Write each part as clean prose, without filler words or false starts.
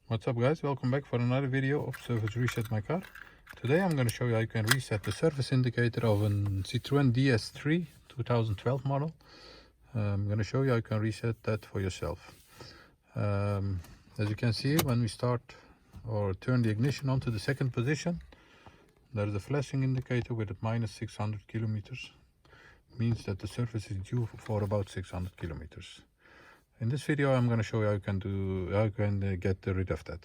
What's up guys, welcome back for another video of Service Reset My Car. Today I'm going to show you how you can reset the service indicator of a Citroen DS3 2012 model. I'm going to show you how you can reset that for yourself. As you can see, when we start or turn the ignition on to the second position, there is a flashing indicator with a minus 600 kilometers. Means that the service is due for about 600 kilometers. In this video I'm going to show you how you can get rid of that.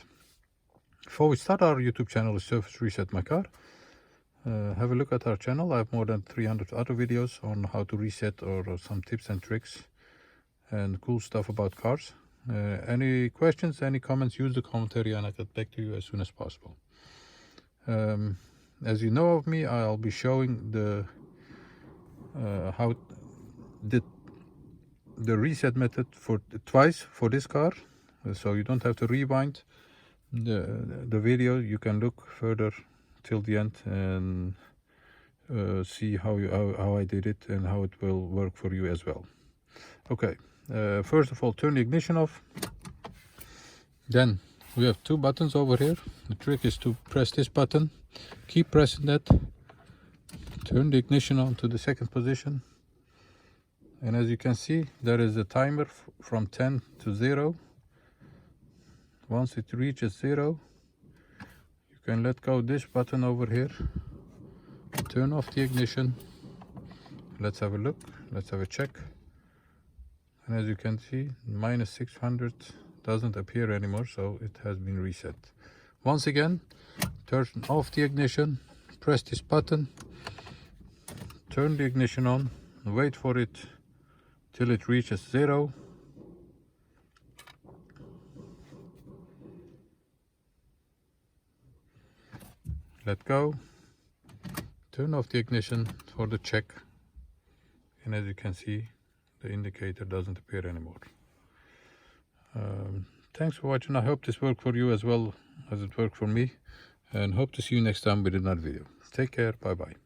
Before we start, our YouTube channel is Service Reset My Car. Have a look at our channel. I have more than 300 other videos on how to reset or some tips and tricks and cool stuff about cars. Any questions, any comments, use the comment area and I'll get back to you as soon as possible. As you know of me, I'll be showing how the reset method twice for this car, so you don't have to rewind the video. You can look further till the end and see how I did it and how it will work for you as well. Okay, first of all, turn the ignition off. Then we have two buttons over here. The trick is to press this button, keep pressing that, turn the ignition on to the second position. And as you can see, there is a timer from 10 to 0. Once it reaches 0, you can let go this button over here, turn off the ignition. Let's have a look, let's have a check. And as you can see, minus 600 doesn't appear anymore, so it has been reset. Once again, turn off the ignition, press this button, turn the ignition on, wait for it till it reaches 0. Let go, turn off the ignition for the check, and as you can see, the indicator doesn't appear anymore. Thanks for watching. I hope this worked for you as well as it worked for me, and hope to see you next time with another video. Take care, bye bye.